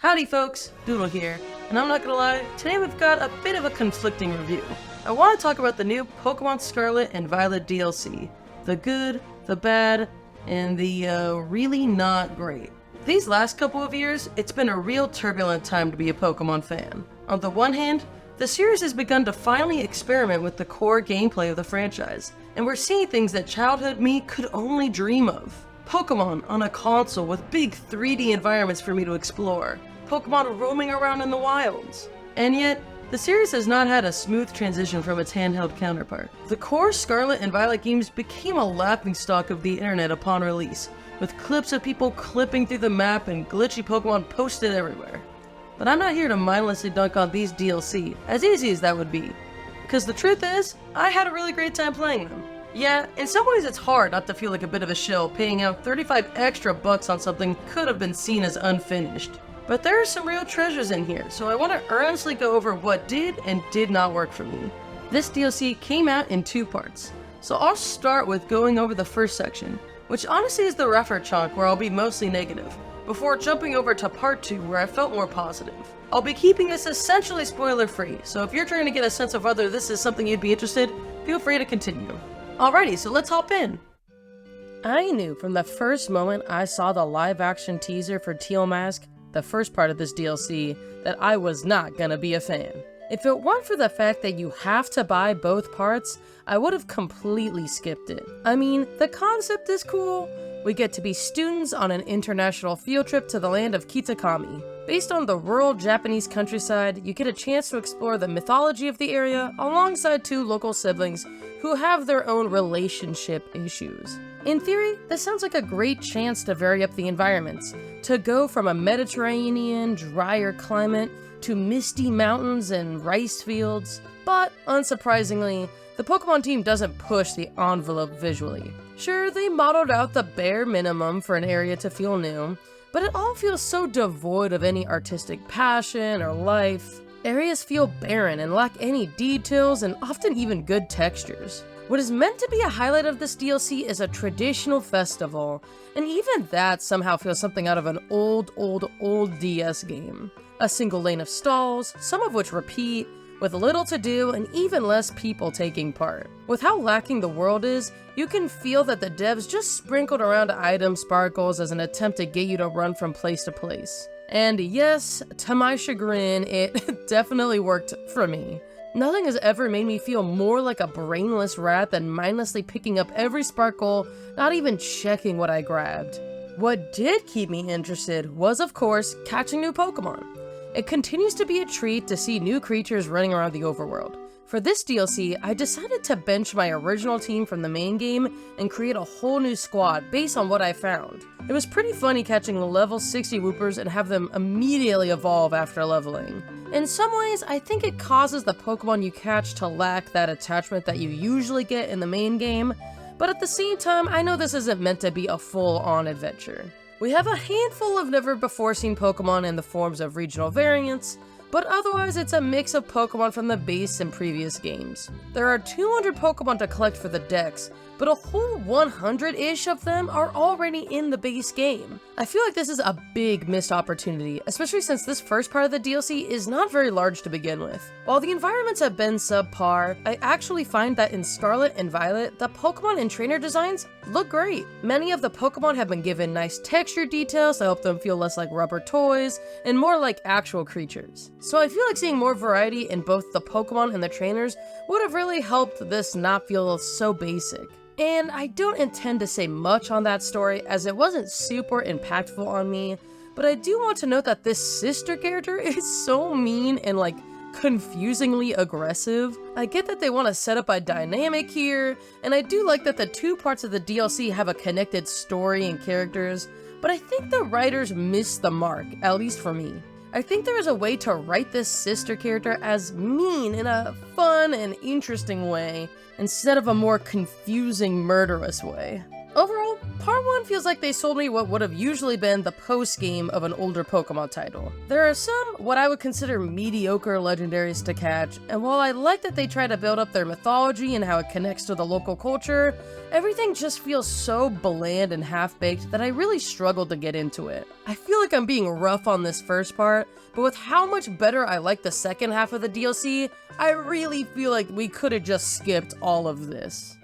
Howdy folks, Doodle here, and I'm not gonna lie, today we've got a bit of a conflicting review. I want to talk about the new Pokemon Scarlet and Violet DLC. The good, the bad, and the really not great. These last couple of years, it's been a real turbulent time to be a Pokemon fan. On the one hand, the series has begun to finally experiment with the core gameplay of the franchise, and we're seeing things that childhood me could only dream of. Pokemon on a console with big 3D environments for me to explore. Pokemon roaming around in the wilds. And yet, the series has not had a smooth transition from its handheld counterpart. The core Scarlet and Violet games became a laughingstock of the internet upon release, with clips of people clipping through the map and glitchy Pokemon posted everywhere. But I'm not here to mindlessly dunk on these DLC, as easy as that would be. Because the truth is, I had a really great time playing them. Yeah, in some ways it's hard not to feel like a bit of a shill paying out 35 extra bucks on something could have been seen as unfinished. But there are some real treasures in here, so I want to earnestly go over what did and did not work for me. This DLC came out in 2 parts, so I'll start with going over the first section, which honestly is the rougher chunk where I'll be mostly negative, before jumping over to part 2 where I felt more positive. I'll be keeping this essentially spoiler free, so if you're trying to get a sense of whether this is something you'd be interested, feel free to continue. Alrighty, so let's hop in. I knew from the first moment I saw the live action teaser for Teal Mask, the first part of this DLC, that I was not gonna be a fan. If it weren't for the fact that you have to buy both parts, I would have completely skipped it. I mean, the concept is cool. We get to be students on an international field trip to the land of Kitakami. Based on the rural Japanese countryside, you get a chance to explore the mythology of the area alongside 2 local siblings who have their own relationship issues. In theory, this sounds like a great chance to vary up the environments, to go from a Mediterranean, drier climate to misty mountains and rice fields, but unsurprisingly, the Pokemon team doesn't push the envelope visually. Sure, they modeled out the bare minimum for an area to feel new, but it all feels so devoid of any artistic passion or life. Areas feel barren and lack any details and often even good textures. What is meant to be a highlight of this DLC is a traditional festival, and even that somehow feels something out of an old DS game. A single lane of stalls, some of which repeat, with little to do and even less people taking part. With how lacking the world is, you can feel that the devs just sprinkled around item sparkles as an attempt to get you to run from place to place. And yes, to my chagrin, it definitely worked for me. Nothing has ever made me feel more like a brainless rat than mindlessly picking up every sparkle, not even checking what I grabbed. What did keep me interested was, of course, catching new Pokemon. It continues to be a treat to see new creatures running around the overworld. For this DLC, I decided to bench my original team from the main game and create a whole new squad based on what I found. It was pretty funny catching level 60 Woopers and have them immediately evolve after leveling. In some ways, I think it causes the Pokemon you catch to lack that attachment that you usually get in the main game, but at the same time, I know this isn't meant to be a full-on adventure. We have a handful of never-before-seen Pokemon in the forms of regional variants, but otherwise it's a mix of Pokemon from the base and previous games. There are 200 Pokemon to collect for the decks, but a whole 100-ish of them are already in the base game. I feel like this is a big missed opportunity, especially since this first part of the DLC is not very large to begin with. While the environments have been subpar, I actually find that in Scarlet and Violet, the Pokemon and trainer designs look great. Many of the Pokemon have been given nice texture details to help them feel less like rubber toys and more like actual creatures. So I feel like seeing more variety in both the Pokemon and the trainers would have really helped this not feel so basic. And I don't intend to say much on that story as it wasn't super impactful on me, but I do want to note that this sister character is so mean and confusingly aggressive. I get that they want to set up a dynamic here, and I do like that the 2 parts of the DLC have a connected story and characters, but I think the writers missed the mark, at least for me. I think there is a way to write this sister character as mean in a fun and interesting way, instead of a more confusing, murderous way. Overall, Part 1 feels like they sold me what would have usually been the post-game of an older Pokemon title. There are some, what I would consider mediocre legendaries to catch, and while I like that they try to build up their mythology and how it connects to the local culture, everything just feels so bland and half-baked that I really struggled to get into it. I feel like I'm being rough on this first part, but with how much better I like the second half of the DLC, I really feel like we could have just skipped all of this.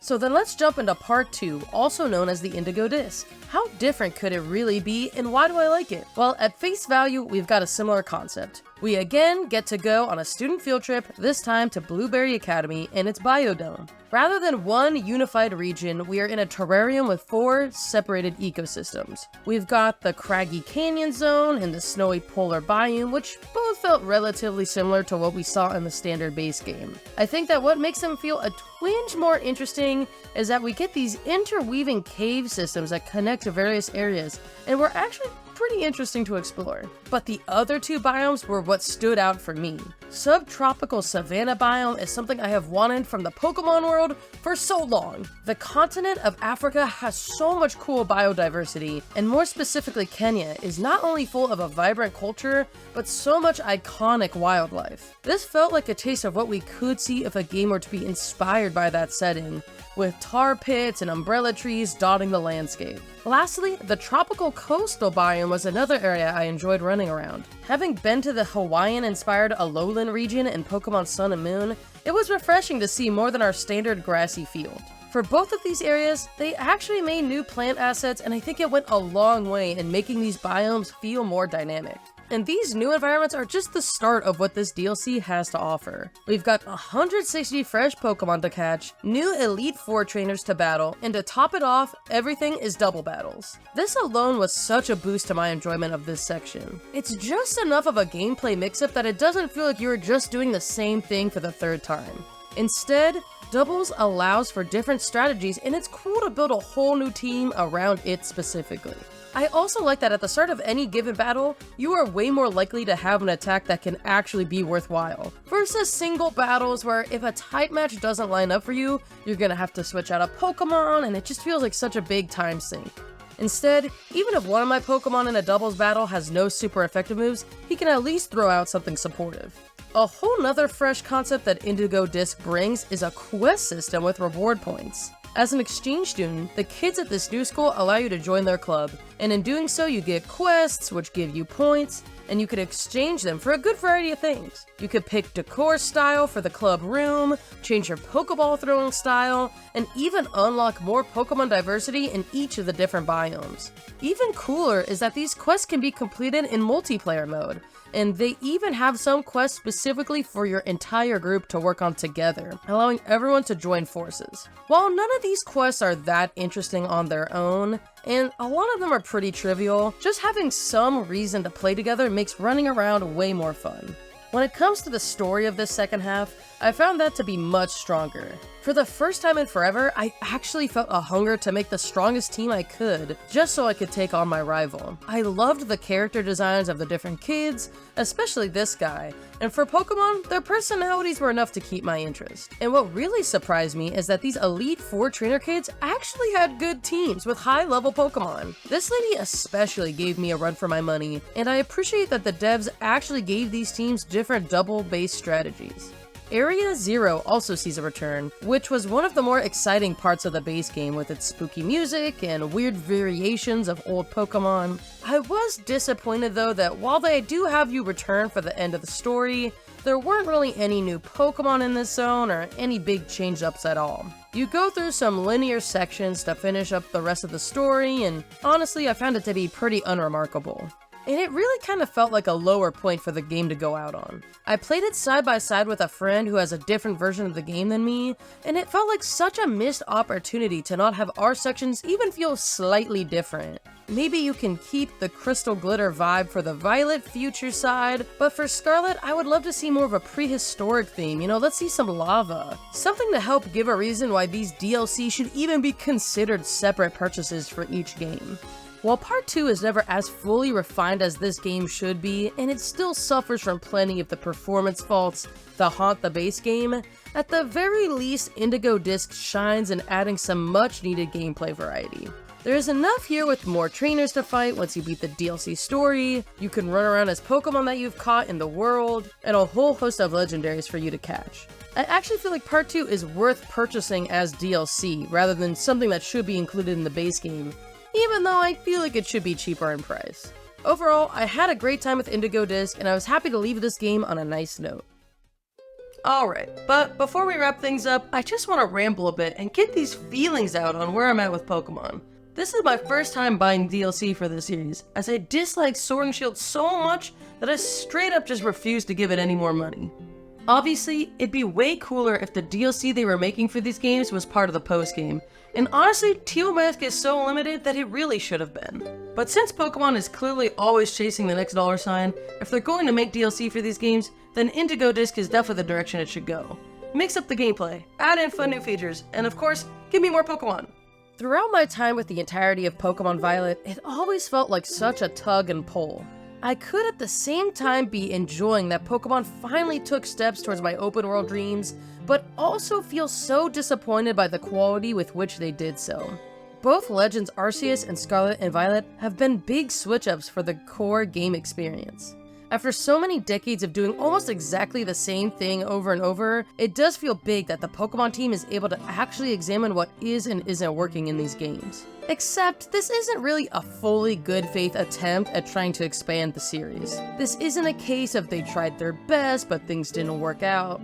So then let's jump into part 2, also known as the Indigo Disc. How different could it really be, and why do I like it? Well, at face value, we've got a similar concept. We again get to go on a student field trip, this time to Blueberry Academy and its biodome. Rather than one unified region, we are in a terrarium with 4 separated ecosystems. We've got the craggy canyon zone and the snowy polar biome, which both felt relatively similar to what we saw in the standard base game. I think that what makes them feel a twinge more interesting is that we get these interweaving cave systems that connect to various areas, and we're actually pretty interesting to explore. But the other 2 biomes were what stood out for me. Subtropical savanna biome is something I have wanted from the Pokemon world for so long. The continent of Africa has so much cool biodiversity, and more specifically Kenya is not only full of a vibrant culture, but so much iconic wildlife. This felt like a taste of what we could see if a game were to be inspired by that setting, with tar pits and umbrella trees dotting the landscape. Lastly, the tropical coastal biome was another area I enjoyed running around. Having been to the Hawaiian-inspired Alolan region in Pokemon Sun and Moon, it was refreshing to see more than our standard grassy field. For both of these areas, they actually made new plant assets, and I think it went a long way in making these biomes feel more dynamic. And these new environments are just the start of what this DLC has to offer. We've got 160 fresh Pokemon to catch, new Elite Four trainers to battle, and to top it off, everything is double battles. This alone was such a boost to my enjoyment of this section. It's just enough of a gameplay mix-up that it doesn't feel like you're just doing the same thing for the 3rd time. Instead, Doubles allows for different strategies, and it's cool to build a whole new team around it specifically. I also like that at the start of any given battle, you are way more likely to have an attack that can actually be worthwhile, versus single battles where if a type match doesn't line up for you, you're gonna have to switch out a Pokemon, and it just feels like such a big time sink. Instead, even if one of my Pokemon in a doubles battle has no super effective moves, he can at least throw out something supportive. A whole nother fresh concept that Indigo Disc brings is a quest system with reward points. As an exchange student, the kids at this new school allow you to join their club, and in doing so you get quests which give you points, and you could exchange them for a good variety of things. You could pick decor style for the club room, change your Pokeball throwing style, and even unlock more Pokemon diversity in each of the different biomes. Even cooler is that these quests can be completed in multiplayer mode, and they even have some quests specifically for your entire group to work on together, allowing everyone to join forces. While none of these quests are that interesting on their own, and a lot of them are pretty trivial, just having some reason to play together makes running around way more fun. When it comes to the story of this second half, I found that to be much stronger. For the first time in forever, I actually felt a hunger to make the strongest team I could, just so I could take on my rival. I loved the character designs of the different kids, especially this guy, and for Pokemon, their personalities were enough to keep my interest. And what really surprised me is that these Elite Four trainer kids actually had good teams with high-level Pokemon. This lady especially gave me a run for my money, and I appreciate that the devs actually gave these teams different double-based strategies. Area 0 also sees a return, which was one of the more exciting parts of the base game with its spooky music and weird variations of old Pokemon. I was disappointed though that while they do have you return for the end of the story, there weren't really any new Pokemon in this zone or any big change-ups at all. You go through some linear sections to finish up the rest of the story, and honestly I found it to be pretty unremarkable. And it really kind of felt like a lower point for the game to go out on. I played it side by side with a friend who has a different version of the game than me, and it felt like such a missed opportunity to not have our sections even feel slightly different. Maybe you can keep the crystal glitter vibe for the Violet future side, but for Scarlet, I would love to see more of a prehistoric theme, let's see some lava. Something to help give a reason why these DLC should even be considered separate purchases for each game. While Part 2 is never as fully refined as this game should be, and it still suffers from plenty of the performance faults that haunt the base game, at the very least Indigo Disc shines in adding some much needed gameplay variety. There is enough here with more trainers to fight once you beat the DLC story, you can run around as Pokemon that you've caught in the world, and a whole host of legendaries for you to catch. I actually feel like Part 2 is worth purchasing as DLC, rather than something that should be included in the base game, even though I feel like it should be cheaper in price. Overall, I had a great time with Indigo Disc, and I was happy to leave this game on a nice note. Alright, but before we wrap things up, I just want to ramble a bit and get these feelings out on where I'm at with Pokemon. This is my first time buying DLC for the series, as I dislike Sword and Shield so much that I straight up just refuse to give it any more money. Obviously, it'd be way cooler if the DLC they were making for these games was part of the post-game, and honestly, Teal Mask is so limited that it really should have been. But since Pokemon is clearly always chasing the next dollar sign, if they're going to make DLC for these games, then Indigo Disc is definitely the direction it should go. Mix up the gameplay, add in fun new features, and of course, give me more Pokemon. Throughout my time with the entirety of Pokemon Violet, it always felt like such a tug and pull. I could at the same time be enjoying that Pokemon finally took steps towards my open world dreams, but also feel so disappointed by the quality with which they did so. Both Legends Arceus and Scarlet and Violet have been big switch-ups for the core game experience. After so many decades of doing almost exactly the same thing over and over, it does feel big that the Pokemon team is able to actually examine what is and isn't working in these games. Except, this isn't really a fully good faith attempt at trying to expand the series. This isn't a case of they tried their best but things didn't work out.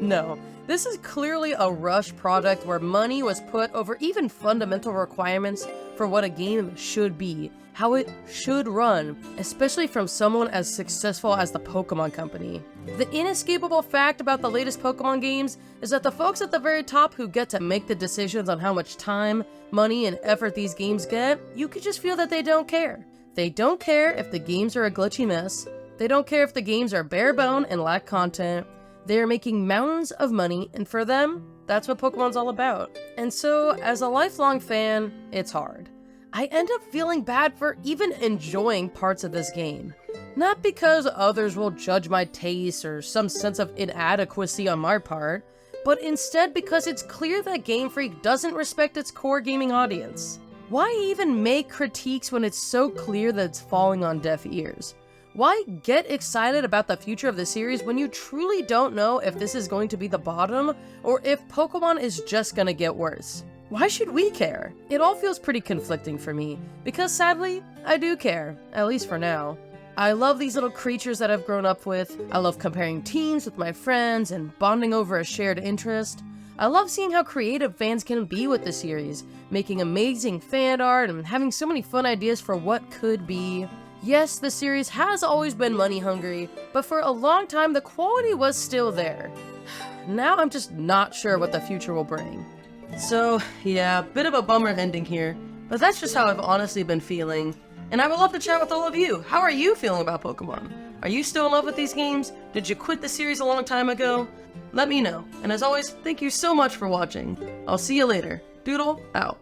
No. This is clearly a rushed product where money was put over even fundamental requirements for what a game should be, how it should run, especially from someone as successful as the Pokemon Company. The inescapable fact about the latest Pokemon games is that the folks at the very top who get to make the decisions on how much time, money, and effort these games get, you could just feel that they don't care. They don't care if the games are a glitchy mess, they don't care if the games are bare bone and lack content. They are making mountains of money, and for them, that's what Pokemon's all about. And so, as a lifelong fan, it's hard. I end up feeling bad for even enjoying parts of this game. Not because others will judge my taste or some sense of inadequacy on my part, but instead because it's clear that Game Freak doesn't respect its core gaming audience. Why even make critiques when it's so clear that it's falling on deaf ears? Why get excited about the future of the series when you truly don't know if this is going to be the bottom or if Pokemon is just gonna get worse? Why should we care? It all feels pretty conflicting for me, because sadly, I do care, at least for now. I love these little creatures that I've grown up with, I love comparing teams with my friends and bonding over a shared interest. I love seeing how creative fans can be with the series, making amazing fan art and having so many fun ideas for what could be. Yes, the series has always been money hungry, but for a long time the quality was still there. Now I'm just not sure what the future will bring. So, yeah, bit of a bummer ending here, but that's just how I've honestly been feeling. And I would love to chat with all of you. How are you feeling about Pokemon? Are you still in love with these games? Did you quit the series a long time ago? Let me know. And as always, thank you so much for watching. I'll see you later. Doodle out.